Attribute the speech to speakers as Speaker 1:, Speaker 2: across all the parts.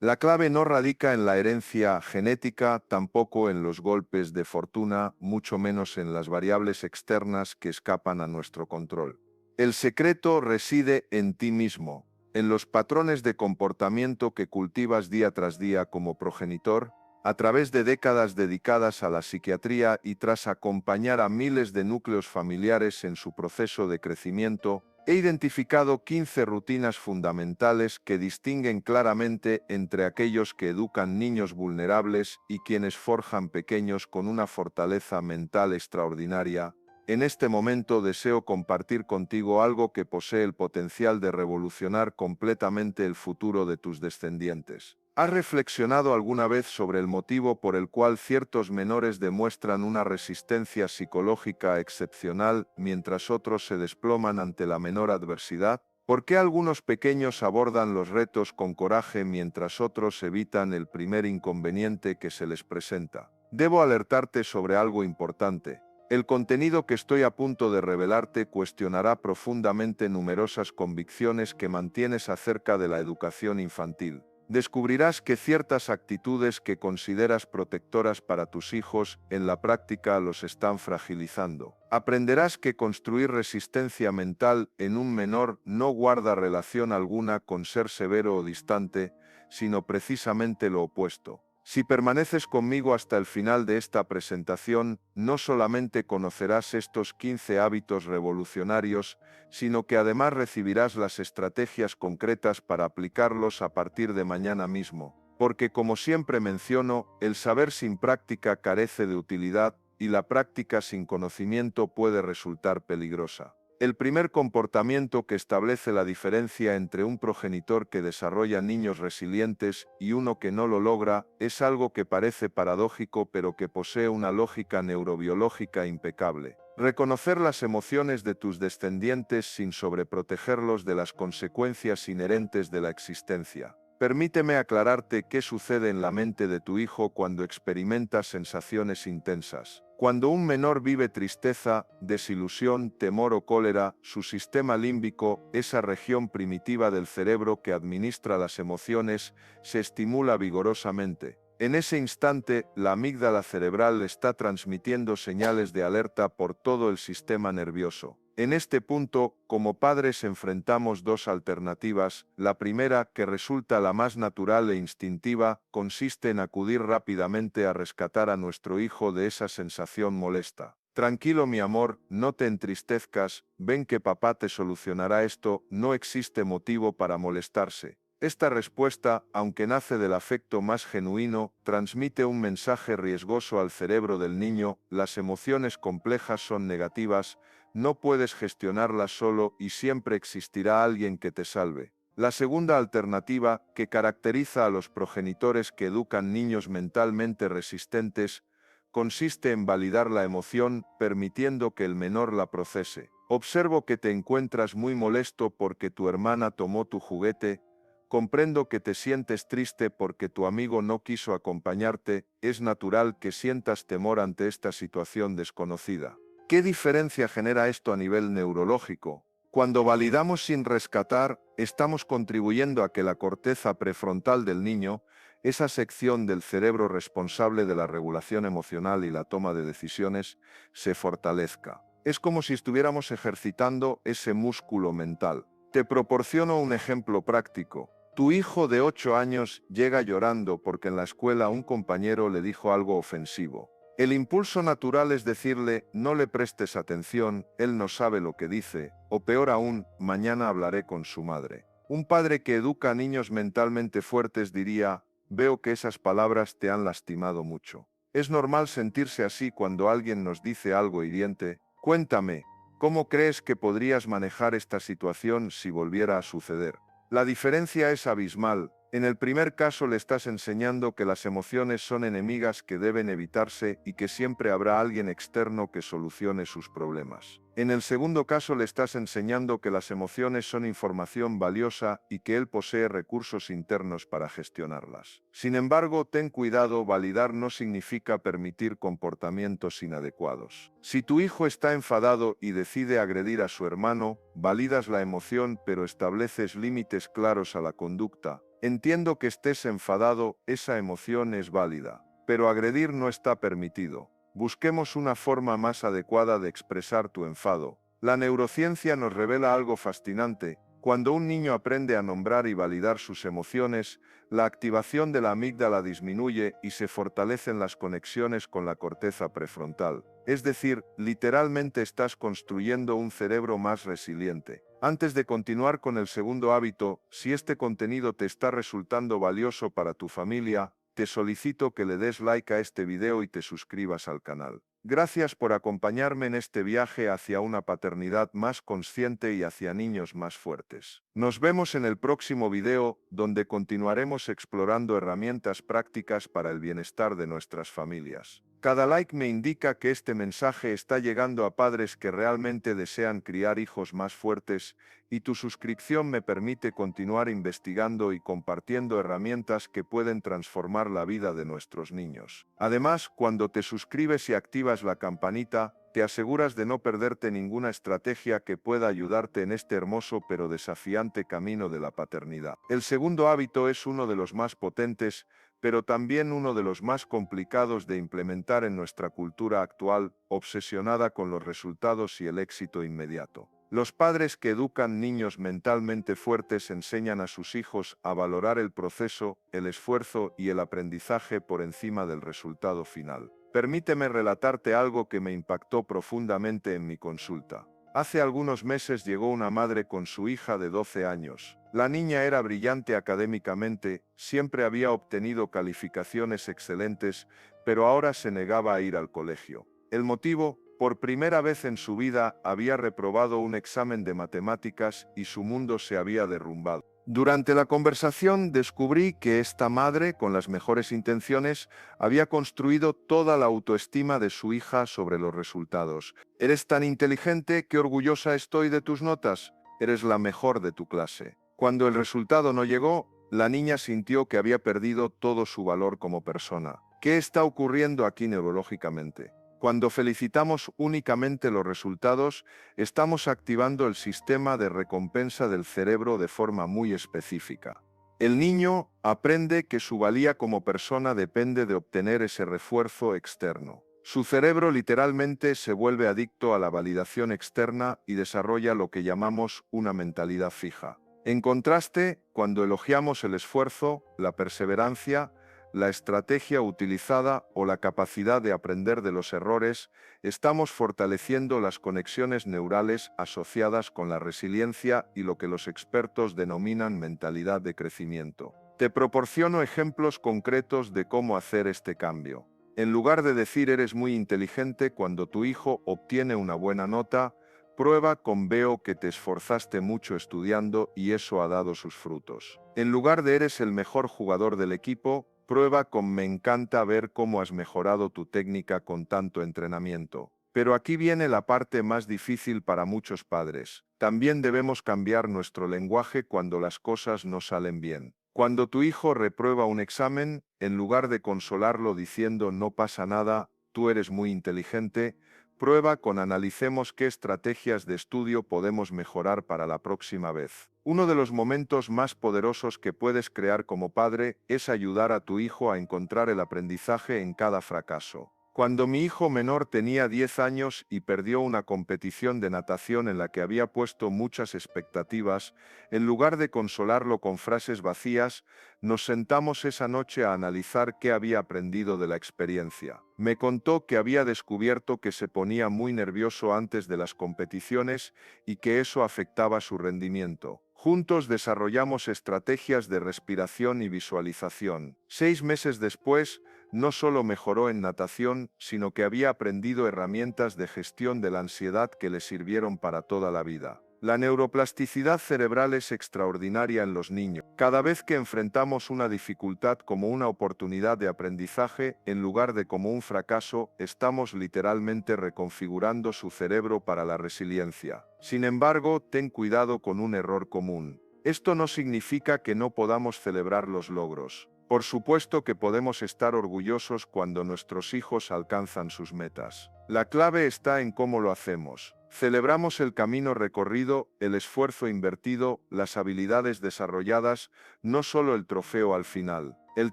Speaker 1: La clave no radica en la herencia genética, tampoco en los golpes de fortuna, mucho menos en las variables externas que escapan a nuestro control. El secreto reside en ti mismo, en los patrones de comportamiento que cultivas día tras día como progenitor, a través de décadas dedicadas a la psiquiatría y tras acompañar a miles de núcleos familiares en su proceso de crecimiento. He identificado 15 rutinas fundamentales que distinguen claramente entre aquellos que educan niños vulnerables y quienes forjan pequeños con una fortaleza mental extraordinaria. En este momento deseo compartir contigo algo que posee el potencial de revolucionar completamente el futuro de tus descendientes. ¿Has reflexionado alguna vez sobre el motivo por el cual ciertos menores demuestran una resistencia psicológica excepcional mientras otros se desploman ante la menor adversidad? ¿Por qué algunos pequeños abordan los retos con coraje mientras otros evitan el primer inconveniente que se les presenta? Debo alertarte sobre algo importante. El contenido que estoy a punto de revelarte cuestionará profundamente numerosas convicciones que mantienes acerca de la educación infantil. Descubrirás que ciertas actitudes que consideras protectoras para tus hijos en la práctica los están fragilizando. Aprenderás que construir resistencia mental en un menor no guarda relación alguna con ser severo o distante, sino precisamente lo opuesto. Si permaneces conmigo hasta el final de esta presentación, no solamente conocerás estos 15 hábitos revolucionarios, sino que además recibirás las estrategias concretas para aplicarlos a partir de mañana mismo. Porque como siempre menciono, el saber sin práctica carece de utilidad y la práctica sin conocimiento puede resultar peligrosa. El primer comportamiento que establece la diferencia entre un progenitor que desarrolla niños resilientes y uno que no lo logra es algo que parece paradójico pero que posee una lógica neurobiológica impecable. Reconocer las emociones de tus descendientes sin sobreprotegerlos de las consecuencias inherentes de la existencia. Permíteme aclararte qué sucede en la mente de tu hijo cuando experimenta sensaciones intensas. Cuando un menor vive tristeza, desilusión, temor o cólera, su sistema límbico, esa región primitiva del cerebro que administra las emociones, se estimula vigorosamente. En ese instante, la amígdala cerebral está transmitiendo señales de alerta por todo el sistema nervioso. En este punto, como padres enfrentamos dos alternativas. La primera, que resulta la más natural e instintiva, consiste en acudir rápidamente a rescatar a nuestro hijo de esa sensación molesta. Tranquilo, mi amor, no te entristezcas, ven que papá te solucionará esto, no existe motivo para molestarse. Esta respuesta, aunque nace del afecto más genuino, transmite un mensaje riesgoso al cerebro del niño: las emociones complejas son negativas, no puedes gestionarlas solo y siempre existirá alguien que te salve. La segunda alternativa, que caracteriza a los progenitores que educan niños mentalmente resistentes, consiste en validar la emoción, permitiendo que el menor la procese. Observo que te encuentras muy molesto porque tu hermana tomó tu juguete. Comprendo que te sientes triste porque tu amigo no quiso acompañarte. Es natural que sientas temor ante esta situación desconocida. ¿Qué diferencia genera esto a nivel neurológico? Cuando validamos sin rescatar, estamos contribuyendo a que la corteza prefrontal del niño, esa sección del cerebro responsable de la regulación emocional y la toma de decisiones, se fortalezca. Es como si estuviéramos ejercitando ese músculo mental. Te proporciono un ejemplo práctico. Tu hijo de 8 años llega llorando porque en la escuela un compañero le dijo algo ofensivo. El impulso natural es decirle: no le prestes atención, él no sabe lo que dice, o peor aún, mañana hablaré con su madre. Un padre que educa a niños mentalmente fuertes diría: veo que esas palabras te han lastimado mucho. Es normal sentirse así cuando alguien nos dice algo hiriente. Cuéntame, ¿cómo crees que podrías manejar esta situación si volviera a suceder? La diferencia es abismal. En el primer caso le estás enseñando que las emociones son enemigas que deben evitarse y que siempre habrá alguien externo que solucione sus problemas. En el segundo caso le estás enseñando que las emociones son información valiosa y que él posee recursos internos para gestionarlas. Sin embargo, ten cuidado, validar no significa permitir comportamientos inadecuados. Si tu hijo está enfadado y decide agredir a su hermano, validas la emoción pero estableces límites claros a la conducta. Entiendo que estés enfadado, esa emoción es válida, pero agredir no está permitido. Busquemos una forma más adecuada de expresar tu enfado. La neurociencia nos revela algo fascinante. Cuando un niño aprende a nombrar y validar sus emociones, la activación de la amígdala disminuye y se fortalecen las conexiones con la corteza prefrontal. Es decir, literalmente estás construyendo un cerebro más resiliente. Antes de continuar con el segundo hábito, si este contenido te está resultando valioso para tu familia, te solicito que le des like a este video y te suscribas al canal. Gracias por acompañarme en este viaje hacia una paternidad más consciente y hacia niños más fuertes. Nos vemos en el próximo video, donde continuaremos explorando herramientas prácticas para el bienestar de nuestras familias. Cada like me indica que este mensaje está llegando a padres que realmente desean criar hijos más fuertes, y tu suscripción me permite continuar investigando y compartiendo herramientas que pueden transformar la vida de nuestros niños. Además, cuando te suscribes y activas la campanita, te aseguras de no perderte ninguna estrategia que pueda ayudarte en este hermoso pero desafiante camino de la paternidad. El segundo hábito es uno de los más potentes, pero también uno de los más complicados de implementar en nuestra cultura actual, obsesionada con los resultados y el éxito inmediato. Los padres que educan niños mentalmente fuertes enseñan a sus hijos a valorar el proceso, el esfuerzo y el aprendizaje por encima del resultado final. Permíteme relatarte algo que me impactó profundamente en mi consulta. Hace algunos meses llegó una madre con su hija de 12 años. La niña era brillante académicamente, siempre había obtenido calificaciones excelentes, pero ahora se negaba a ir al colegio. El motivo: por primera vez en su vida había reprobado un examen de matemáticas y su mundo se había derrumbado. Durante la conversación descubrí que esta madre, con las mejores intenciones, había construido toda la autoestima de su hija sobre los resultados. «Eres tan inteligente, qué orgullosa estoy de tus notas. Eres la mejor de tu clase». Cuando el resultado no llegó, la niña sintió que había perdido todo su valor como persona. ¿Qué está ocurriendo aquí neurológicamente? Cuando felicitamos únicamente los resultados, estamos activando el sistema de recompensa del cerebro de forma muy específica. El niño aprende que su valía como persona depende de obtener ese refuerzo externo. Su cerebro literalmente se vuelve adicto a la validación externa y desarrolla lo que llamamos una mentalidad fija. En contraste, cuando elogiamos el esfuerzo, la perseverancia, la estrategia utilizada o la capacidad de aprender de los errores, estamos fortaleciendo las conexiones neurales asociadas con la resiliencia y lo que los expertos denominan mentalidad de crecimiento. Te proporciono ejemplos concretos de cómo hacer este cambio. En lugar de decir eres muy inteligente cuando tu hijo obtiene una buena nota, prueba con veo que te esforzaste mucho estudiando y eso ha dado sus frutos. En lugar de eres el mejor jugador del equipo, prueba con me encanta ver cómo has mejorado tu técnica con tanto entrenamiento. Pero aquí viene la parte más difícil para muchos padres. También debemos cambiar nuestro lenguaje cuando las cosas no salen bien. Cuando tu hijo reprueba un examen, en lugar de consolarlo diciendo no pasa nada, tú eres muy inteligente, prueba con analicemos qué estrategias de estudio podemos mejorar para la próxima vez. Uno de los momentos más poderosos que puedes crear como padre es ayudar a tu hijo a encontrar el aprendizaje en cada fracaso. Cuando mi hijo menor tenía 10 años y perdió una competición de natación en la que había puesto muchas expectativas, en lugar de consolarlo con frases vacías, nos sentamos esa noche a analizar qué había aprendido de la experiencia. Me contó que había descubierto que se ponía muy nervioso antes de las competiciones y que eso afectaba su rendimiento. Juntos desarrollamos estrategias de respiración y visualización. 6 meses después, no solo mejoró en natación, sino que había aprendido herramientas de gestión de la ansiedad que le sirvieron para toda la vida. La neuroplasticidad cerebral es extraordinaria en los niños. Cada vez que enfrentamos una dificultad como una oportunidad de aprendizaje, en lugar de como un fracaso, estamos literalmente reconfigurando su cerebro para la resiliencia. Sin embargo, ten cuidado con un error común. Esto no significa que no podamos celebrar los logros. Por supuesto que podemos estar orgullosos cuando nuestros hijos alcanzan sus metas. La clave está en cómo lo hacemos. Celebramos el camino recorrido, el esfuerzo invertido, las habilidades desarrolladas, no solo el trofeo al final. El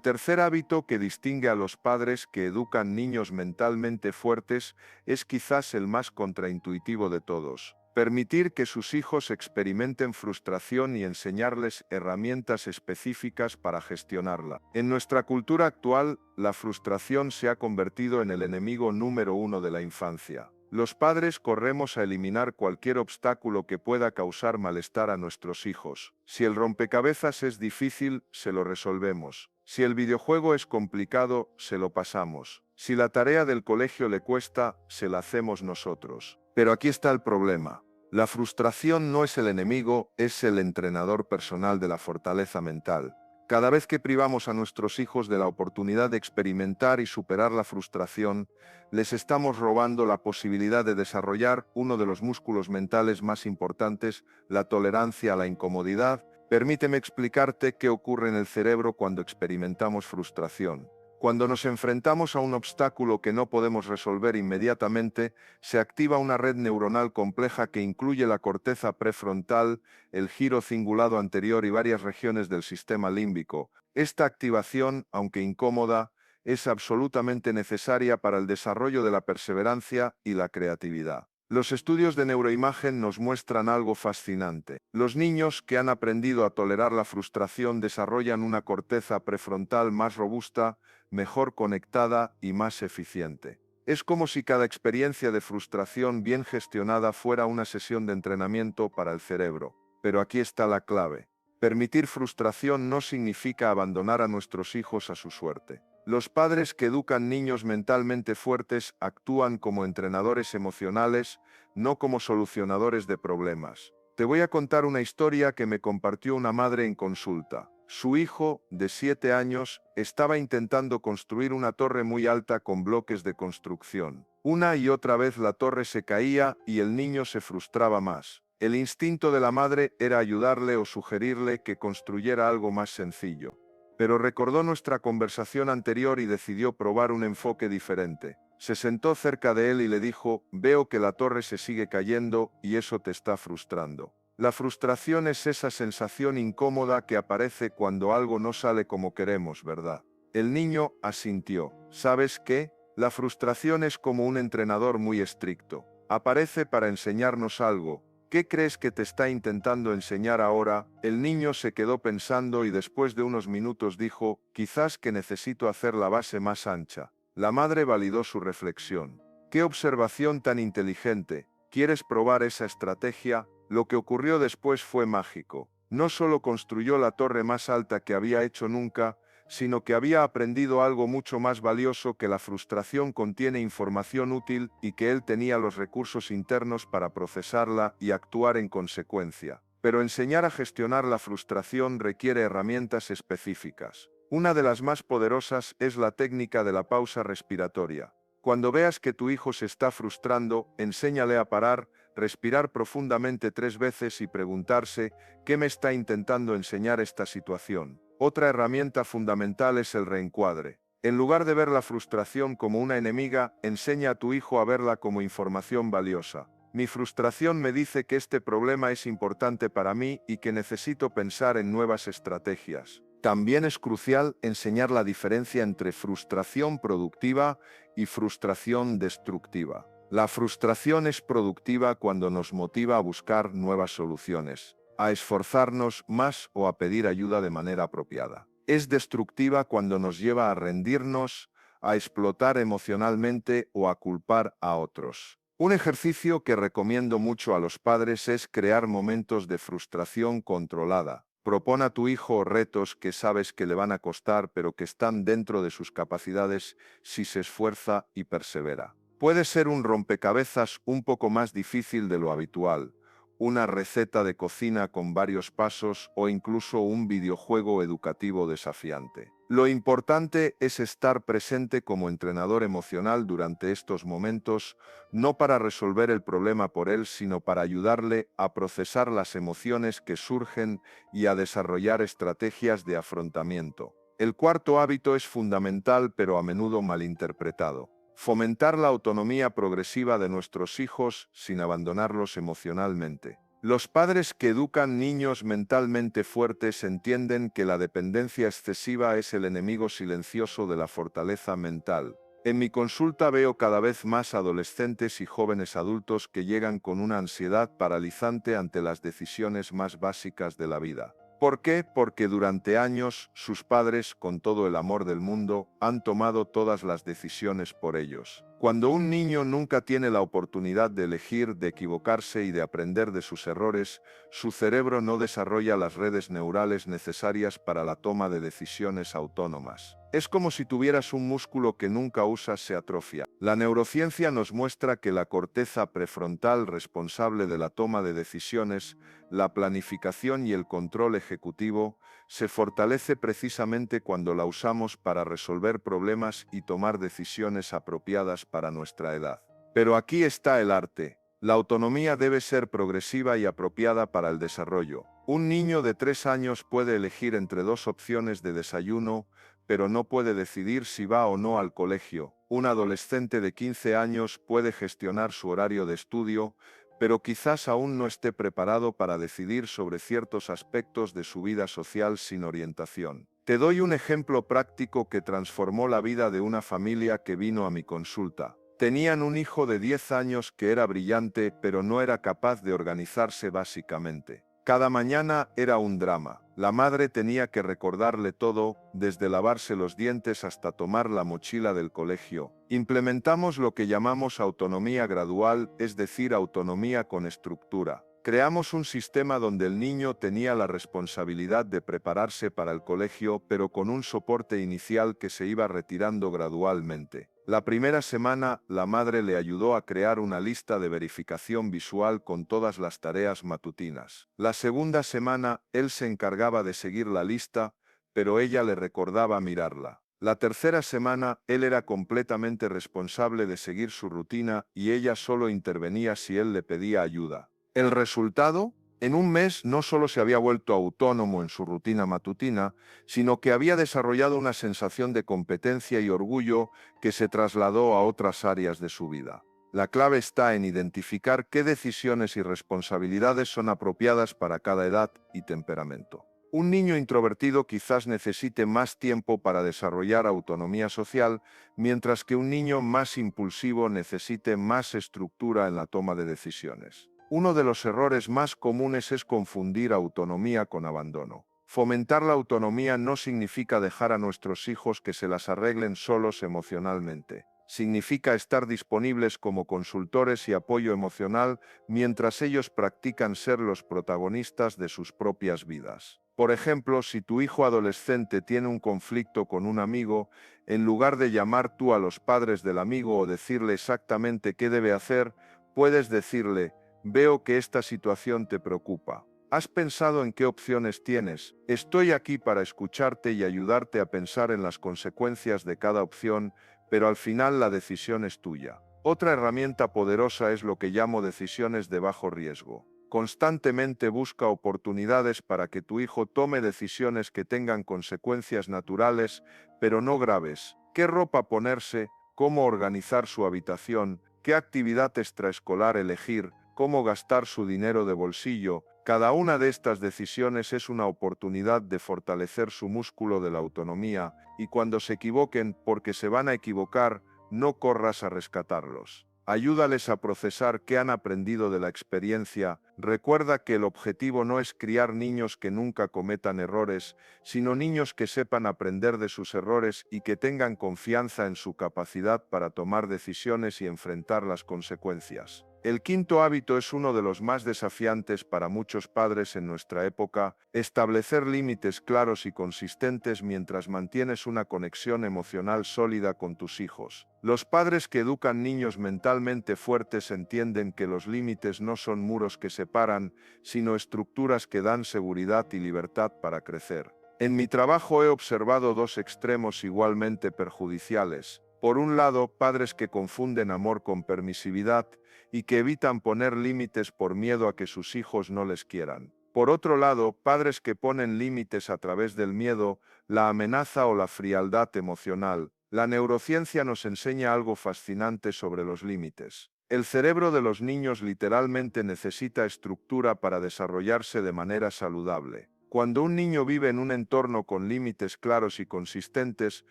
Speaker 1: tercer hábito que distingue a los padres que educan niños mentalmente fuertes es quizás el más contraintuitivo de todos. Permitir que sus hijos experimenten frustración y enseñarles herramientas específicas para gestionarla. En nuestra cultura actual, la frustración se ha convertido en el enemigo número uno de la infancia. Los padres corremos a eliminar cualquier obstáculo que pueda causar malestar a nuestros hijos. Si el rompecabezas es difícil, se lo resolvemos. Si el videojuego es complicado, se lo pasamos. Si la tarea del colegio le cuesta, se la hacemos nosotros. Pero aquí está el problema. La frustración no es el enemigo, es el entrenador personal de la fortaleza mental. Cada vez que privamos a nuestros hijos de la oportunidad de experimentar y superar la frustración, les estamos robando la posibilidad de desarrollar uno de los músculos mentales más importantes, la tolerancia a la incomodidad. Permíteme explicarte qué ocurre en el cerebro cuando experimentamos frustración. Cuando nos enfrentamos a un obstáculo que no podemos resolver inmediatamente, se activa una red neuronal compleja que incluye la corteza prefrontal, el giro cingulado anterior y varias regiones del sistema límbico. Esta activación, aunque incómoda, es absolutamente necesaria para el desarrollo de la perseverancia y la creatividad. Los estudios de neuroimagen nos muestran algo fascinante. Los niños que han aprendido a tolerar la frustración desarrollan una corteza prefrontal más robusta, mejor conectada y más eficiente. Es como si cada experiencia de frustración bien gestionada fuera una sesión de entrenamiento para el cerebro. Pero aquí está la clave. Permitir frustración no significa abandonar a nuestros hijos a su suerte. Los padres que educan niños mentalmente fuertes actúan como entrenadores emocionales, no como solucionadores de problemas. Te voy a contar una historia que me compartió una madre en consulta. Su hijo, de 7 años, estaba intentando construir una torre muy alta con bloques de construcción. Una y otra vez la torre se caía y el niño se frustraba más. El instinto de la madre era ayudarle o sugerirle que construyera algo más sencillo. Pero recordó nuestra conversación anterior y decidió probar un enfoque diferente. Se sentó cerca de él y le dijo: veo que la torre se sigue cayendo y eso te está frustrando. La frustración es esa sensación incómoda que aparece cuando algo no sale como queremos, ¿verdad? El niño asintió. ¿Sabes qué? La frustración es como un entrenador muy estricto. Aparece para enseñarnos algo. ¿Qué crees que te está intentando enseñar ahora? El niño se quedó pensando y después de unos minutos dijo: quizás que necesito hacer la base más ancha. La madre validó su reflexión. ¡Qué observación tan inteligente! ¿Quieres probar esa estrategia? Lo que ocurrió después fue mágico. No solo construyó la torre más alta que había hecho nunca, sino que había aprendido algo mucho más valioso: que la frustración contiene información útil y que él tenía los recursos internos para procesarla y actuar en consecuencia. Pero enseñar a gestionar la frustración requiere herramientas específicas. Una de las más poderosas es la técnica de la pausa respiratoria. Cuando veas que tu hijo se está frustrando, enséñale a parar, respirar profundamente 3 veces y preguntarse: ¿qué me está intentando enseñar esta situación? Otra herramienta fundamental es el reencuadre. En lugar de ver la frustración como una enemiga, enseña a tu hijo a verla como información valiosa. Mi frustración me dice que este problema es importante para mí y que necesito pensar en nuevas estrategias. También es crucial enseñar la diferencia entre frustración productiva y frustración destructiva. La frustración es productiva cuando nos motiva a buscar nuevas soluciones, a esforzarnos más o a pedir ayuda de manera apropiada. Es destructiva cuando nos lleva a rendirnos, a explotar emocionalmente o a culpar a otros. Un ejercicio que recomiendo mucho a los padres es crear momentos de frustración controlada. Propon a tu hijo retos que sabes que le van a costar, pero que están dentro de sus capacidades si se esfuerza y persevera. Puede ser un rompecabezas un poco más difícil de lo habitual, una receta de cocina con varios pasos o incluso un videojuego educativo desafiante. Lo importante es estar presente como entrenador emocional durante estos momentos, no para resolver el problema por él, sino para ayudarle a procesar las emociones que surgen y a desarrollar estrategias de afrontamiento. El cuarto hábito es fundamental pero a menudo malinterpretado. Fomentar la autonomía progresiva de nuestros hijos sin abandonarlos emocionalmente. Los padres que educan niños mentalmente fuertes entienden que la dependencia excesiva es el enemigo silencioso de la fortaleza mental. En mi consulta veo cada vez más adolescentes y jóvenes adultos que llegan con una ansiedad paralizante ante las decisiones más básicas de la vida. ¿Por qué? Porque durante años sus padres, con todo el amor del mundo, han tomado todas las decisiones por ellos. Cuando un niño nunca tiene la oportunidad de elegir, de equivocarse y de aprender de sus errores, su cerebro no desarrolla las redes neurales necesarias para la toma de decisiones autónomas. Es como si tuvieras un músculo que nunca usas, se atrofia. La neurociencia nos muestra que la corteza prefrontal responsable de la toma de decisiones, la planificación y el control ejecutivo, se fortalece precisamente cuando la usamos para resolver problemas y tomar decisiones apropiadas para nuestra edad. Pero aquí está el arte. La autonomía debe ser progresiva y apropiada para el desarrollo. Un niño de 3 años puede elegir entre dos opciones de desayuno, pero no puede decidir si va o no al colegio. Un adolescente de 15 años puede gestionar su horario de estudio, pero quizás aún no esté preparado para decidir sobre ciertos aspectos de su vida social sin orientación. Te doy un ejemplo práctico que transformó la vida de una familia que vino a mi consulta. Tenían un hijo de 10 años que era brillante, pero no era capaz de organizarse básicamente. Cada mañana era un drama. La madre tenía que recordarle todo, desde lavarse los dientes hasta tomar la mochila del colegio. Implementamos lo que llamamos autonomía gradual, es decir, autonomía con estructura. Creamos un sistema donde el niño tenía la responsabilidad de prepararse para el colegio, pero con un soporte inicial que se iba retirando gradualmente. La primera semana, la madre le ayudó a crear una lista de verificación visual con todas las tareas matutinas. La segunda semana, él se encargaba de seguir la lista, pero ella le recordaba mirarla. La tercera semana, él era completamente responsable de seguir su rutina y ella solo intervenía si él le pedía ayuda. ¿El resultado? En un mes no solo se había vuelto autónomo en su rutina matutina, sino que había desarrollado una sensación de competencia y orgullo que se trasladó a otras áreas de su vida. La clave está en identificar qué decisiones y responsabilidades son apropiadas para cada edad y temperamento. Un niño introvertido quizás necesite más tiempo para desarrollar autonomía social, mientras que un niño más impulsivo necesite más estructura en la toma de decisiones. Uno de los errores más comunes es confundir autonomía con abandono. Fomentar la autonomía no significa dejar a nuestros hijos que se las arreglen solos emocionalmente. Significa estar disponibles como consultores y apoyo emocional mientras ellos practican ser los protagonistas de sus propias vidas. Por ejemplo, si tu hijo adolescente tiene un conflicto con un amigo, en lugar de llamar tú a los padres del amigo o decirle exactamente qué debe hacer, puedes decirle: veo que esta situación te preocupa. ¿Has pensado en qué opciones tienes? Estoy aquí para escucharte y ayudarte a pensar en las consecuencias de cada opción, pero al final la decisión es tuya. Otra herramienta poderosa es lo que llamo decisiones de bajo riesgo. Constantemente busca oportunidades para que tu hijo tome decisiones que tengan consecuencias naturales, pero no graves. ¿Qué ropa ponerse? ¿Cómo organizar su habitación? ¿Qué actividad extraescolar elegir? ¿Cómo gastar su dinero de bolsillo? Cada una de estas decisiones es una oportunidad de fortalecer su músculo de la autonomía, y cuando se equivoquen, porque se van a equivocar, no corras a rescatarlos. Ayúdales a procesar qué han aprendido de la experiencia. Recuerda que el objetivo no es criar niños que nunca cometan errores, sino niños que sepan aprender de sus errores y que tengan confianza en su capacidad para tomar decisiones y enfrentar las consecuencias. El quinto hábito es uno de los más desafiantes para muchos padres en nuestra época: establecer límites claros y consistentes mientras mantienes una conexión emocional sólida con tus hijos. Los padres que educan niños mentalmente fuertes entienden que los límites no son muros que separan, sino estructuras que dan seguridad y libertad para crecer. En mi trabajo he observado dos extremos igualmente perjudiciales. Por un lado, padres que confunden amor con permisividad y que evitan poner límites por miedo a que sus hijos no les quieran. Por otro lado, padres que ponen límites a través del miedo, la amenaza o la frialdad emocional. La neurociencia nos enseña algo fascinante sobre los límites. El cerebro de los niños literalmente necesita estructura para desarrollarse de manera saludable. Cuando un niño vive en un entorno con límites claros y consistentes,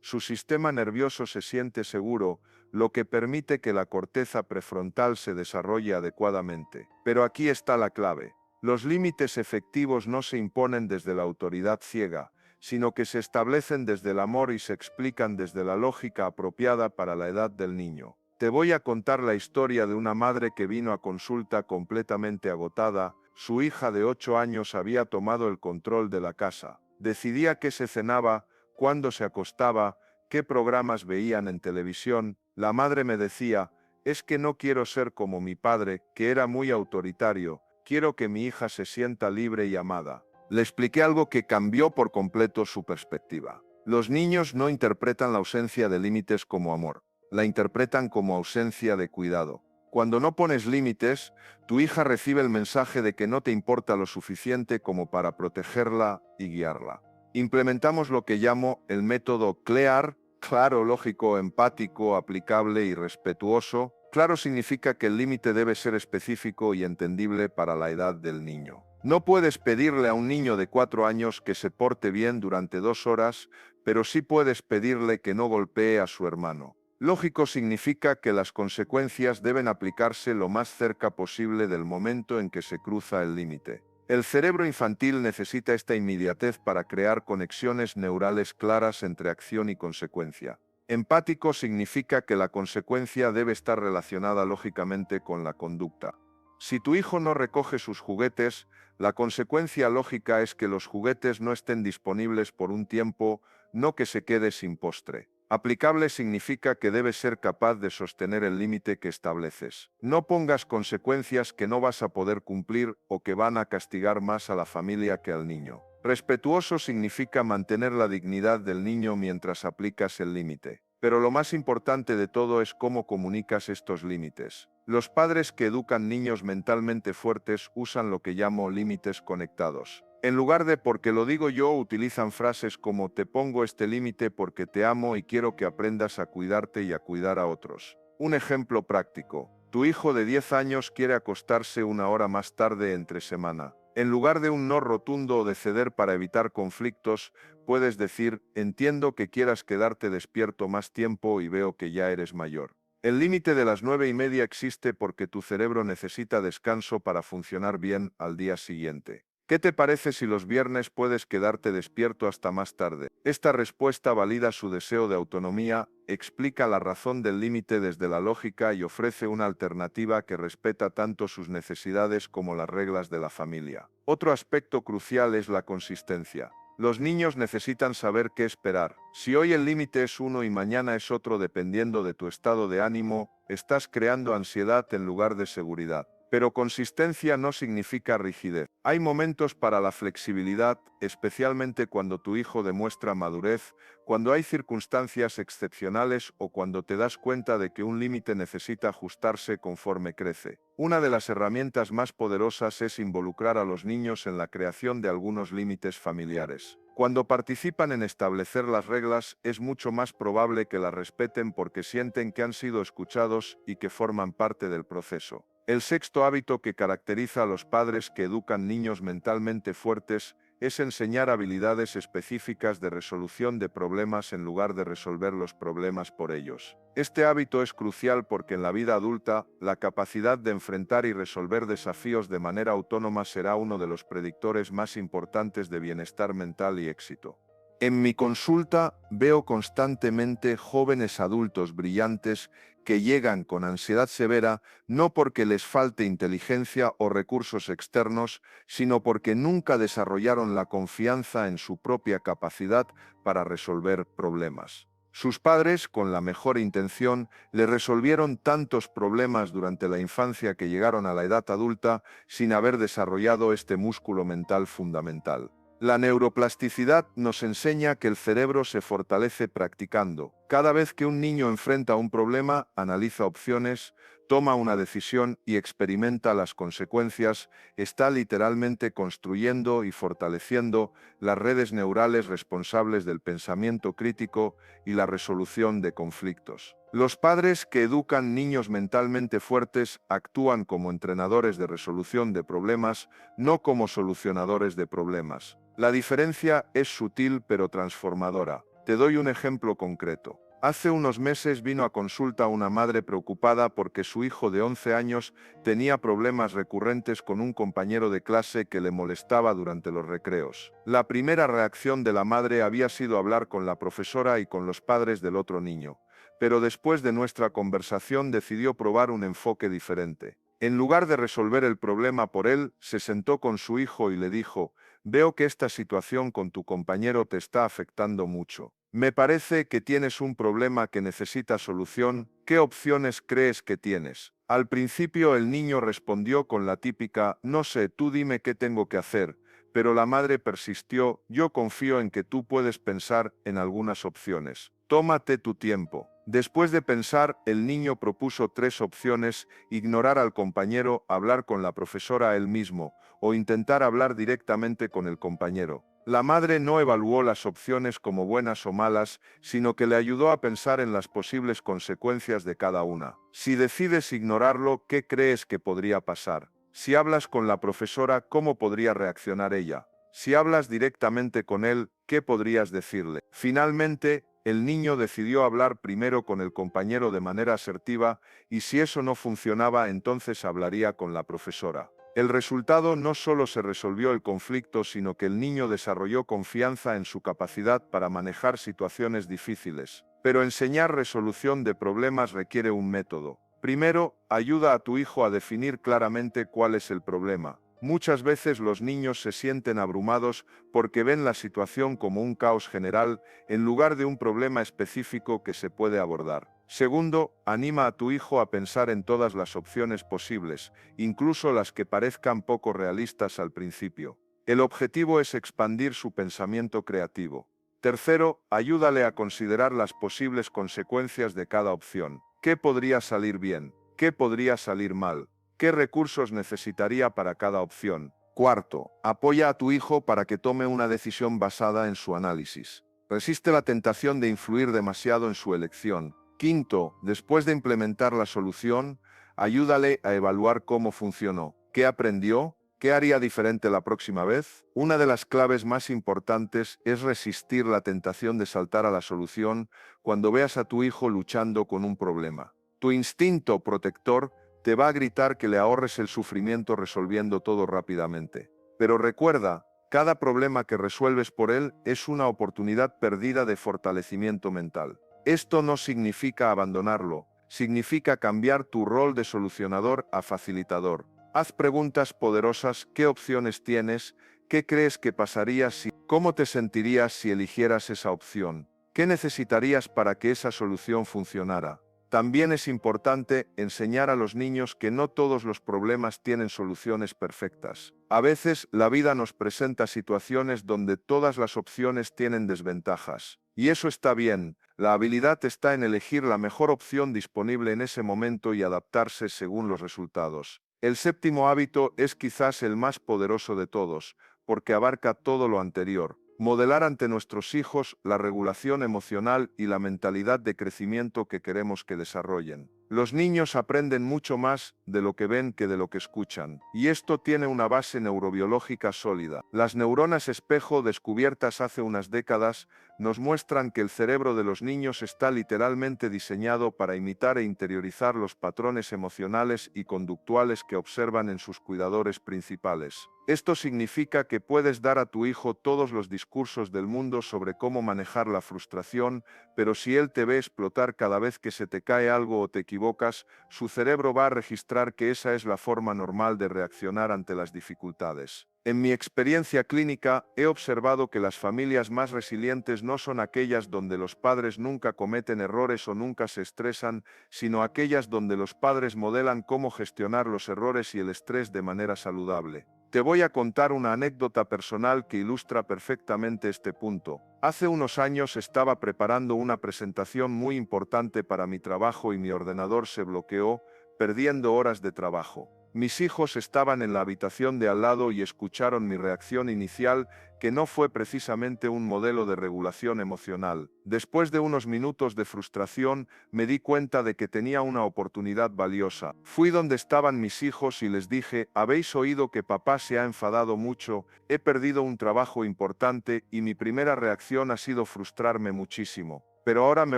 Speaker 1: su sistema nervioso se siente seguro, lo que permite que la corteza prefrontal se desarrolle adecuadamente. Pero aquí está la clave. Los límites efectivos no se imponen desde la autoridad ciega, sino que se establecen desde el amor y se explican desde la lógica apropiada para la edad del niño. Te voy a contar la historia de una madre que vino a consulta completamente agotada. Su hija de 8 años había tomado el control de la casa. Decidía qué se cenaba, cuándo se acostaba, qué programas veían en televisión. La madre me decía, es que no quiero ser como mi padre, que era muy autoritario, quiero que mi hija se sienta libre y amada. Le expliqué algo que cambió por completo su perspectiva. Los niños no interpretan la ausencia de límites como amor, la interpretan como ausencia de cuidado. Cuando no pones límites, tu hija recibe el mensaje de que no te importa lo suficiente como para protegerla y guiarla. Implementamos lo que llamo el método CLEAR, claro, lógico, empático, aplicable y respetuoso. Claro significa que el límite debe ser específico y entendible para la edad del niño. No puedes pedirle a un niño de 4 años que se porte bien durante 2 horas, pero sí puedes pedirle que no golpee a su hermano. Lógico significa que las consecuencias deben aplicarse lo más cerca posible del momento en que se cruza el límite. El cerebro infantil necesita esta inmediatez para crear conexiones neurales claras entre acción y consecuencia. Empático significa que la consecuencia debe estar relacionada lógicamente con la conducta. Si tu hijo no recoge sus juguetes, la consecuencia lógica es que los juguetes no estén disponibles por un tiempo, no que se quede sin postre. Aplicable significa que debes ser capaz de sostener el límite que estableces. No pongas consecuencias que no vas a poder cumplir o que van a castigar más a la familia que al niño. Respetuoso significa mantener la dignidad del niño mientras aplicas el límite. Pero lo más importante de todo es cómo comunicas estos límites. Los padres que educan niños mentalmente fuertes usan lo que llamo límites conectados. En lugar de porque lo digo yo, utilizan frases como te pongo este límite porque te amo y quiero que aprendas a cuidarte y a cuidar a otros. Un ejemplo práctico. Tu hijo de 10 años quiere acostarse 1 hora más tarde entre semana. En lugar de un no rotundo o de ceder para evitar conflictos, puedes decir, entiendo que quieras quedarte despierto más tiempo y veo que ya eres mayor. El límite de las 9:30 existe porque tu cerebro necesita descanso para funcionar bien al día siguiente. ¿Qué te parece si los viernes puedes quedarte despierto hasta más tarde? Esta respuesta valida su deseo de autonomía, explica la razón del límite desde la lógica y ofrece una alternativa que respeta tanto sus necesidades como las reglas de la familia. Otro aspecto crucial es la consistencia. Los niños necesitan saber qué esperar. Si hoy el límite es uno y mañana es otro dependiendo de tu estado de ánimo, estás creando ansiedad en lugar de seguridad. Pero consistencia no significa rigidez. Hay momentos para la flexibilidad, especialmente cuando tu hijo demuestra madurez, cuando hay circunstancias excepcionales o cuando te das cuenta de que un límite necesita ajustarse conforme crece. Una de las herramientas más poderosas es involucrar a los niños en la creación de algunos límites familiares. Cuando participan en establecer las reglas, es mucho más probable que las respeten porque sienten que han sido escuchados y que forman parte del proceso. El sexto hábito que caracteriza a los padres que educan niños mentalmente fuertes es enseñar habilidades específicas de resolución de problemas en lugar de resolver los problemas por ellos. Este hábito es crucial porque en la vida adulta, la capacidad de enfrentar y resolver desafíos de manera autónoma será uno de los predictores más importantes de bienestar mental y éxito. En mi consulta veo constantemente jóvenes adultos brillantes que llegan con ansiedad severa no porque les falte inteligencia o recursos externos, sino porque nunca desarrollaron la confianza en su propia capacidad para resolver problemas. Sus padres, con la mejor intención, le resolvieron tantos problemas durante la infancia que llegaron a la edad adulta sin haber desarrollado este músculo mental fundamental. La neuroplasticidad nos enseña que el cerebro se fortalece practicando. Cada vez que un niño enfrenta un problema, analiza opciones, toma una decisión y experimenta las consecuencias, está literalmente construyendo y fortaleciendo las redes neurales responsables del pensamiento crítico y la resolución de conflictos. Los padres que educan niños mentalmente fuertes actúan como entrenadores de resolución de problemas, no como solucionadores de problemas. La diferencia es sutil pero transformadora. Te doy un ejemplo concreto. Hace unos meses vino a consulta una madre preocupada porque su hijo de 11 años tenía problemas recurrentes con un compañero de clase que le molestaba durante los recreos. La primera reacción de la madre había sido hablar con la profesora y con los padres del otro niño, pero después de nuestra conversación decidió probar un enfoque diferente. En lugar de resolver el problema por él, se sentó con su hijo y le dijo: «Veo que esta situación con tu compañero te está afectando mucho. Me parece que tienes un problema que necesita solución. ¿Qué opciones crees que tienes?». Al principio el niño respondió con la típica: «No sé, tú dime qué tengo que hacer», pero la madre persistió: «Yo confío en que tú puedes pensar en algunas opciones. Tómate tu tiempo». Después de pensar, el niño propuso 3 opciones: ignorar al compañero, hablar con la profesora él mismo, o intentar hablar directamente con el compañero. La madre no evaluó las opciones como buenas o malas, sino que le ayudó a pensar en las posibles consecuencias de cada una. Si decides ignorarlo, ¿qué crees que podría pasar? Si hablas con la profesora, ¿cómo podría reaccionar ella? Si hablas directamente con él, ¿qué podrías decirle? Finalmente, el niño decidió hablar primero con el compañero de manera asertiva, y si eso no funcionaba, entonces hablaría con la profesora. El resultado: no solo se resolvió el conflicto, sino que el niño desarrolló confianza en su capacidad para manejar situaciones difíciles. Pero enseñar resolución de problemas requiere un método. Primero, ayuda a tu hijo a definir claramente cuál es el problema. Muchas veces los niños se sienten abrumados porque ven la situación como un caos general, en lugar de un problema específico que se puede abordar. Segundo, anima a tu hijo a pensar en todas las opciones posibles, incluso las que parezcan poco realistas al principio. El objetivo es expandir su pensamiento creativo. Tercero, ayúdale a considerar las posibles consecuencias de cada opción. ¿Qué podría salir bien? ¿Qué podría salir mal? ¿Qué recursos necesitaría para cada opción? Cuarto, apoya a tu hijo para que tome una decisión basada en su análisis. Resiste la tentación de influir demasiado en su elección. Quinto, después de implementar la solución, ayúdale a evaluar cómo funcionó, qué aprendió, qué haría diferente la próxima vez. Una de las claves más importantes es resistir la tentación de saltar a la solución cuando veas a tu hijo luchando con un problema. Tu instinto protector te va a gritar que le ahorres el sufrimiento resolviendo todo rápidamente. Pero recuerda, cada problema que resuelves por él es una oportunidad perdida de fortalecimiento mental. Esto no significa abandonarlo, significa cambiar tu rol de solucionador a facilitador. Haz preguntas poderosas: ¿qué opciones tienes? ¿Qué crees que pasaría si? ¿Cómo te sentirías si eligieras esa opción? ¿Qué necesitarías para que esa solución funcionara? También es importante enseñar a los niños que no todos los problemas tienen soluciones perfectas. A veces la vida nos presenta situaciones donde todas las opciones tienen desventajas. Y eso está bien. La habilidad está en elegir la mejor opción disponible en ese momento y adaptarse según los resultados. El séptimo hábito es quizás el más poderoso de todos, porque abarca todo lo anterior. Modelar ante nuestros hijos la regulación emocional y la mentalidad de crecimiento que queremos que desarrollen. Los niños aprenden mucho más de lo que ven que de lo que escuchan, y esto tiene una base neurobiológica sólida. Las neuronas espejo, descubiertas hace unas décadas, nos muestran que el cerebro de los niños está literalmente diseñado para imitar e interiorizar los patrones emocionales y conductuales que observan en sus cuidadores principales. Esto significa que puedes dar a tu hijo todos los discursos del mundo sobre cómo manejar la frustración, pero si él te ve explotar cada vez que se te cae algo o te equivocas, su cerebro va a registrar que esa es la forma normal de reaccionar ante las dificultades. En mi experiencia clínica, he observado que las familias más resilientes no son aquellas donde los padres nunca cometen errores o nunca se estresan, sino aquellas donde los padres modelan cómo gestionar los errores y el estrés de manera saludable. Te voy a contar una anécdota personal que ilustra perfectamente este punto. Hace unos años estaba preparando una presentación muy importante para mi trabajo y mi ordenador se bloqueó, perdiendo horas de trabajo. Mis hijos estaban en la habitación de al lado y escucharon mi reacción inicial, que no fue precisamente un modelo de regulación emocional. Después de unos minutos de frustración, me di cuenta de que tenía una oportunidad valiosa. Fui donde estaban mis hijos y les dije: ¿habéis oído que papá se ha enfadado mucho? He perdido un trabajo importante y mi primera reacción ha sido frustrarme muchísimo. Pero ahora me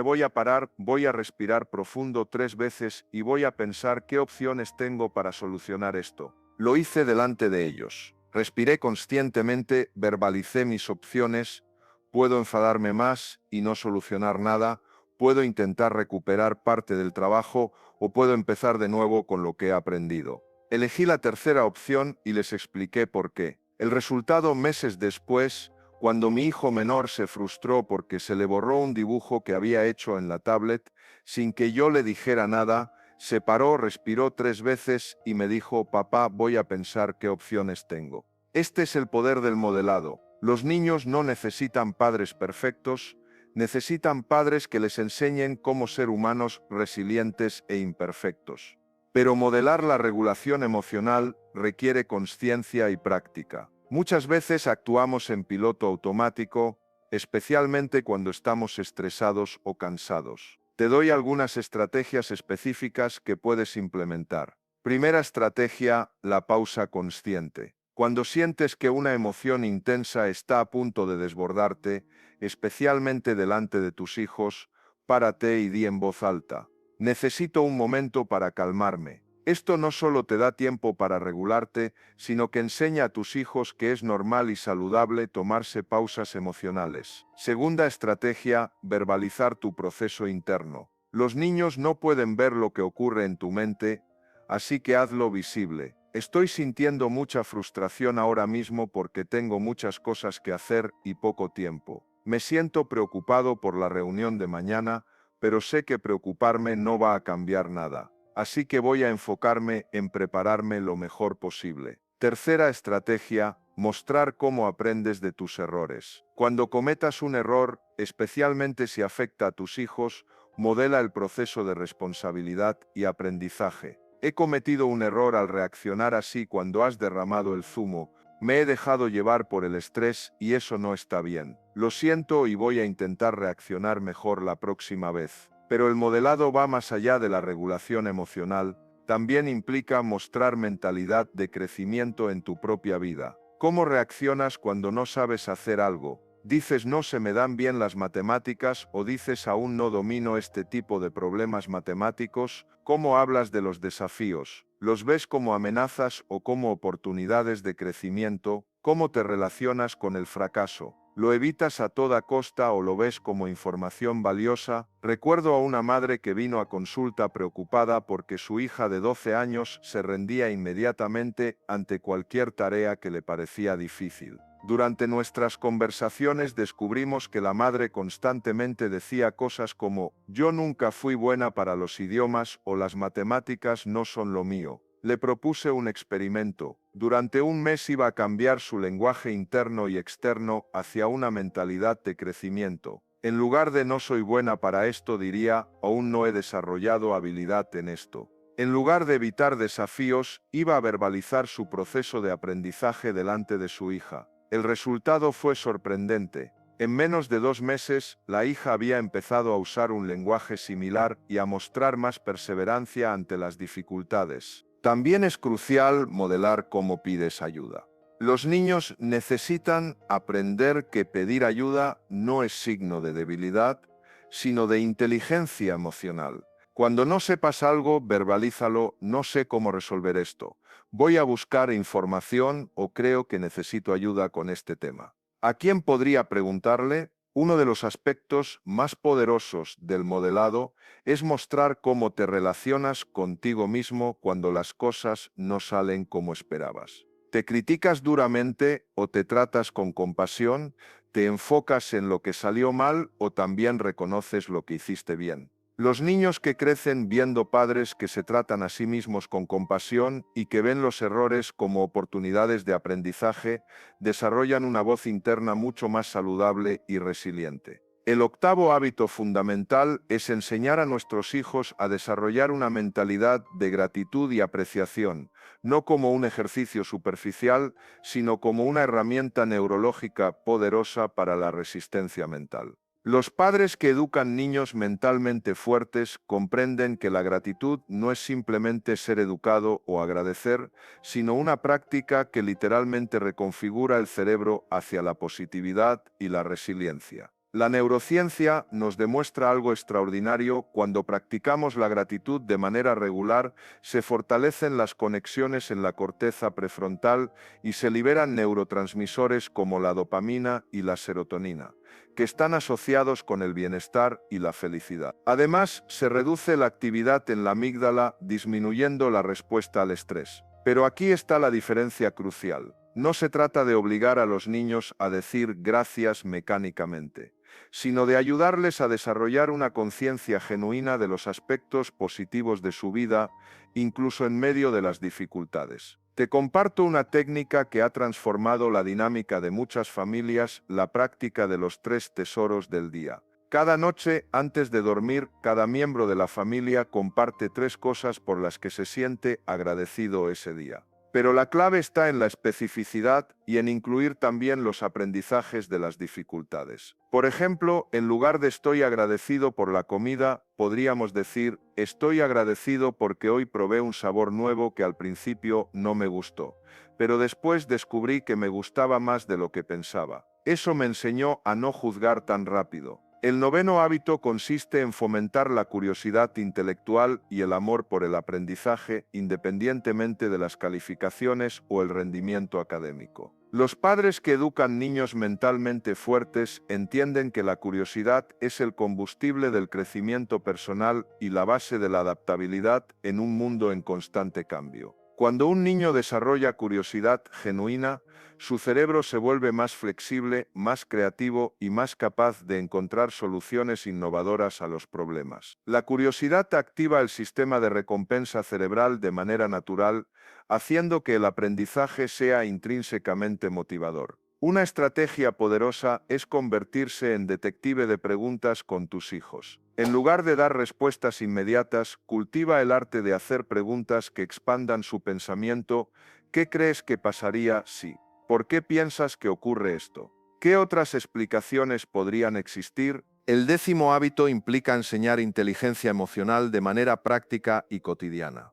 Speaker 1: voy a parar, voy a respirar profundo 3 veces y voy a pensar qué opciones tengo para solucionar esto. Lo hice delante de ellos. Respiré conscientemente, verbalicé mis opciones. Puedo enfadarme más y no solucionar nada, puedo intentar recuperar parte del trabajo o puedo empezar de nuevo con lo que he aprendido. Elegí la tercera opción y les expliqué por qué. El resultado, meses después, cuando mi hijo menor se frustró porque se le borró un dibujo que había hecho en la tablet, sin que yo le dijera nada, se paró, respiró 3 veces y me dijo: papá, voy a pensar qué opciones tengo. Este es el poder del modelado. Los niños no necesitan padres perfectos, necesitan padres que les enseñen cómo ser humanos resilientes e imperfectos. Pero modelar la regulación emocional requiere conciencia y práctica. Muchas veces actuamos en piloto automático, especialmente cuando estamos estresados o cansados. Te doy algunas estrategias específicas que puedes implementar. Primera estrategia: la pausa consciente. Cuando sientes que una emoción intensa está a punto de desbordarte, especialmente delante de tus hijos, párate y di en voz alta: necesito un momento para calmarme. Esto no solo te da tiempo para regularte, sino que enseña a tus hijos que es normal y saludable tomarse pausas emocionales. Segunda estrategia: verbalizar tu proceso interno. Los niños no pueden ver lo que ocurre en tu mente, así que hazlo visible. Estoy sintiendo mucha frustración ahora mismo porque tengo muchas cosas que hacer y poco tiempo. Me siento preocupado por la reunión de mañana, pero sé que preocuparme no va a cambiar nada. Así que voy a enfocarme en prepararme lo mejor posible. Tercera estrategia: mostrar cómo aprendes de tus errores. Cuando cometas un error, especialmente si afecta a tus hijos, modela el proceso de responsabilidad y aprendizaje. He cometido un error al reaccionar así cuando has derramado el zumo. Me he dejado llevar por el estrés y eso no está bien. Lo siento y voy a intentar reaccionar mejor la próxima vez. Pero el modelado va más allá de la regulación emocional, también implica mostrar mentalidad de crecimiento en tu propia vida. ¿Cómo reaccionas cuando no sabes hacer algo? ¿Dices no se me dan bien las matemáticas o dices aún no domino este tipo de problemas matemáticos? ¿Cómo hablas de los desafíos? ¿Los ves como amenazas o como oportunidades de crecimiento? ¿Cómo te relacionas con el fracaso? ¿Lo evitas a toda costa o lo ves como información valiosa? Recuerdo a una madre que vino a consulta preocupada porque su hija de 12 años se rendía inmediatamente ante cualquier tarea que le parecía difícil. Durante nuestras conversaciones descubrimos que la madre constantemente decía cosas como: yo nunca fui buena para los idiomas o las matemáticas no son lo mío. Le propuse un experimento. Durante un mes iba a cambiar su lenguaje interno y externo hacia una mentalidad de crecimiento. En lugar de no soy buena para esto, diría: aún no he desarrollado habilidad en esto. En lugar de evitar desafíos, iba a verbalizar su proceso de aprendizaje delante de su hija. El resultado fue sorprendente. En menos de 2 meses, la hija había empezado a usar un lenguaje similar y a mostrar más perseverancia ante las dificultades. También es crucial modelar cómo pides ayuda. Los niños necesitan aprender que pedir ayuda no es signo de debilidad, sino de inteligencia emocional. Cuando no sepas algo, verbalízalo: no sé cómo resolver esto. Voy a buscar información o creo que necesito ayuda con este tema. ¿A quién podría preguntarle? Uno de los aspectos más poderosos del modelado es mostrar cómo te relacionas contigo mismo cuando las cosas no salen como esperabas. ¿Te criticas duramente o te tratas con compasión? ¿Te enfocas en lo que salió mal o también reconoces lo que hiciste bien? Los niños que crecen viendo padres que se tratan a sí mismos con compasión y que ven los errores como oportunidades de aprendizaje, desarrollan una voz interna mucho más saludable y resiliente. El octavo hábito fundamental es enseñar a nuestros hijos a desarrollar una mentalidad de gratitud y apreciación, no como un ejercicio superficial, sino como una herramienta neurológica poderosa para la resistencia mental. Los padres que educan niños mentalmente fuertes comprenden que la gratitud no es simplemente ser educado o agradecer, sino una práctica que literalmente reconfigura el cerebro hacia la positividad y la resiliencia. La neurociencia nos demuestra algo extraordinario: cuando practicamos la gratitud de manera regular, se fortalecen las conexiones en la corteza prefrontal y se liberan neurotransmisores como la dopamina y la serotonina, que están asociados con el bienestar y la felicidad. Además, se reduce la actividad en la amígdala, disminuyendo la respuesta al estrés. Pero aquí está la diferencia crucial. No se trata de obligar a los niños a decir gracias mecánicamente, sino de ayudarles a desarrollar una conciencia genuina de los aspectos positivos de su vida, incluso en medio de las dificultades. Te comparto una técnica que ha transformado la dinámica de muchas familias: la práctica de los 3 tesoros del día. Cada noche, antes de dormir, cada miembro de la familia comparte 3 cosas por las que se siente agradecido ese día. Pero la clave está en la especificidad y en incluir también los aprendizajes de las dificultades. Por ejemplo, en lugar de estoy agradecido por la comida, podríamos decir estoy agradecido porque hoy probé un sabor nuevo que al principio no me gustó, pero después descubrí que me gustaba más de lo que pensaba. Eso me enseñó a no juzgar tan rápido. El noveno hábito consiste en fomentar la curiosidad intelectual y el amor por el aprendizaje, independientemente de las calificaciones o el rendimiento académico. Los padres que educan niños mentalmente fuertes entienden que la curiosidad es el combustible del crecimiento personal y la base de la adaptabilidad en un mundo en constante cambio. Cuando un niño desarrolla curiosidad genuina, su cerebro se vuelve más flexible, más creativo y más capaz de encontrar soluciones innovadoras a los problemas. La curiosidad activa el sistema de recompensa cerebral de manera natural, haciendo que el aprendizaje sea intrínsecamente motivador. Una estrategia poderosa es convertirse en detective de preguntas con tus hijos. En lugar de dar respuestas inmediatas, cultiva el arte de hacer preguntas que expandan su pensamiento. ¿Qué crees que pasaría si? ¿Por qué piensas que ocurre esto? ¿Qué otras explicaciones podrían existir? El décimo hábito implica enseñar inteligencia emocional de manera práctica y cotidiana.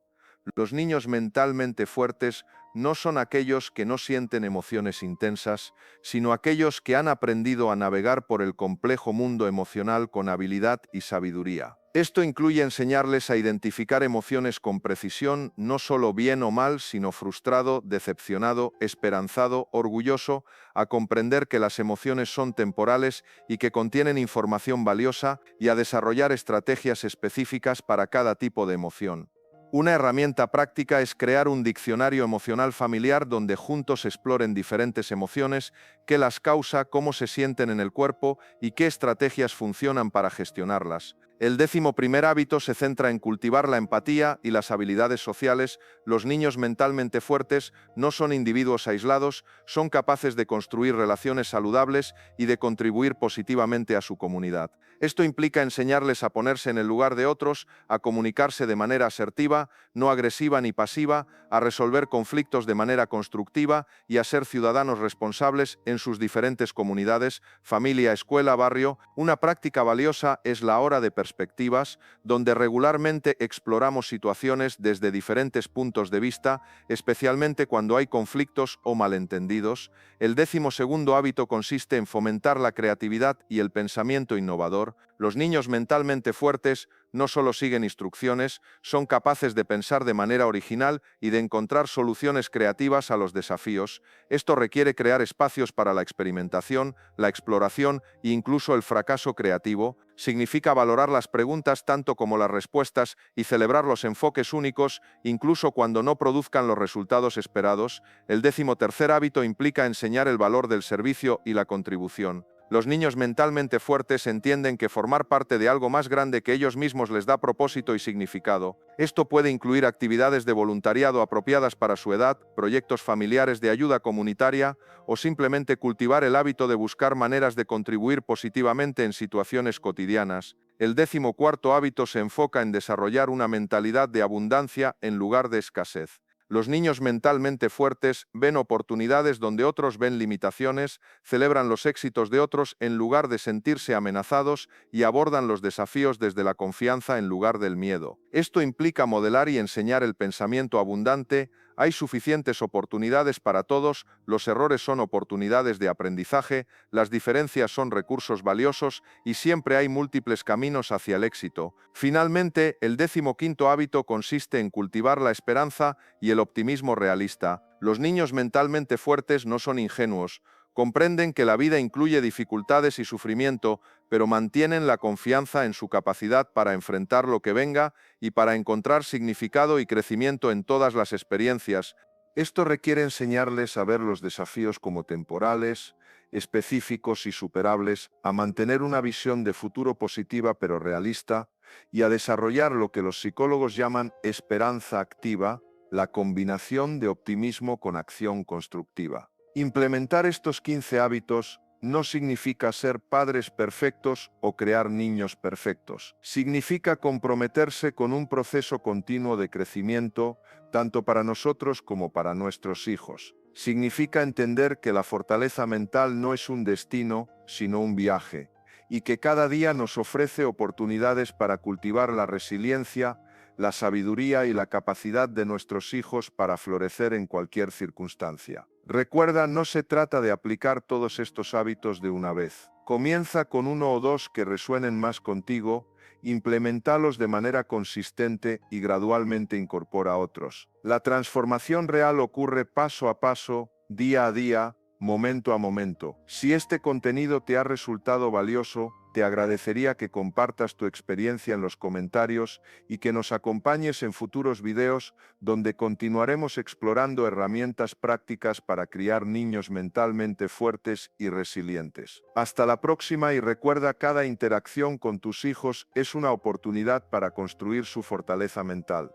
Speaker 1: Los niños mentalmente fuertes no son aquellos que no sienten emociones intensas, sino aquellos que han aprendido a navegar por el complejo mundo emocional con habilidad y sabiduría. Esto incluye enseñarles a identificar emociones con precisión, no solo bien o mal, sino frustrado, decepcionado, esperanzado, orgulloso, a comprender que las emociones son temporales y que contienen información valiosa, y a desarrollar estrategias específicas para cada tipo de emoción. Una herramienta práctica es crear un diccionario emocional familiar donde juntos exploren diferentes emociones, qué las causa, cómo se sienten en el cuerpo y qué estrategias funcionan para gestionarlas. El décimo primer hábito se centra en cultivar la empatía y las habilidades sociales. Los niños mentalmente fuertes no son individuos aislados, son capaces de construir relaciones saludables y de contribuir positivamente a su comunidad. Esto implica enseñarles a ponerse en el lugar de otros, a comunicarse de manera asertiva, no agresiva ni pasiva, a resolver conflictos de manera constructiva y a ser ciudadanos responsables en sus diferentes comunidades, familia, escuela, barrio. Una práctica valiosa es la hora de perspectivas, donde regularmente exploramos situaciones desde diferentes puntos de vista, especialmente cuando hay conflictos o malentendidos. El décimo segundo hábito consiste en fomentar la creatividad y el pensamiento innovador. Los niños mentalmente fuertes no solo siguen instrucciones, son capaces de pensar de manera original y de encontrar soluciones creativas a los desafíos. Esto requiere crear espacios para la experimentación, la exploración e incluso el fracaso creativo. Significa valorar las preguntas tanto como las respuestas y celebrar los enfoques únicos, incluso cuando no produzcan los resultados esperados. El décimo tercer hábito implica enseñar el valor del servicio y la contribución. Los niños mentalmente fuertes entienden que formar parte de algo más grande que ellos mismos les da propósito y significado. Esto puede incluir actividades de voluntariado apropiadas para su edad, proyectos familiares de ayuda comunitaria o simplemente cultivar el hábito de buscar maneras de contribuir positivamente en situaciones cotidianas. El 14º hábito se enfoca en desarrollar una mentalidad de abundancia en lugar de escasez. Los niños mentalmente fuertes ven oportunidades donde otros ven limitaciones, celebran los éxitos de otros en lugar de sentirse amenazados y abordan los desafíos desde la confianza en lugar del miedo. Esto implica modelar y enseñar el pensamiento abundante. Hay suficientes oportunidades para todos, los errores son oportunidades de aprendizaje, las diferencias son recursos valiosos y siempre hay múltiples caminos hacia el éxito. Finalmente, el 15º hábito consiste en cultivar la esperanza y el optimismo realista. Los niños mentalmente fuertes no son ingenuos, comprenden que la vida incluye dificultades y sufrimiento, pero mantienen la confianza en su capacidad para enfrentar lo que venga y para encontrar significado y crecimiento en todas las experiencias. Esto requiere enseñarles a ver los desafíos como temporales, específicos y superables, a mantener una visión de futuro positiva pero realista, y a desarrollar lo que los psicólogos llaman esperanza activa, la combinación de optimismo con acción constructiva. Implementar estos 15 hábitos no significa ser padres perfectos o crear niños perfectos. Significa comprometerse con un proceso continuo de crecimiento, tanto para nosotros como para nuestros hijos. Significa entender que la fortaleza mental no es un destino, sino un viaje, y que cada día nos ofrece oportunidades para cultivar la resiliencia, la sabiduría y la capacidad de nuestros hijos para florecer en cualquier circunstancia. Recuerda, no se trata de aplicar todos estos hábitos de una vez. Comienza con uno o dos que resuenen más contigo, implementalos de manera consistente y gradualmente incorpora otros. La transformación real ocurre paso a paso, día a día, momento a momento. Si este contenido te ha resultado valioso, te agradecería que compartas tu experiencia en los comentarios y que nos acompañes en futuros videos donde continuaremos explorando herramientas prácticas para criar niños mentalmente fuertes y resilientes. Hasta la próxima y recuerda, cada interacción con tus hijos es una oportunidad para construir su fortaleza mental.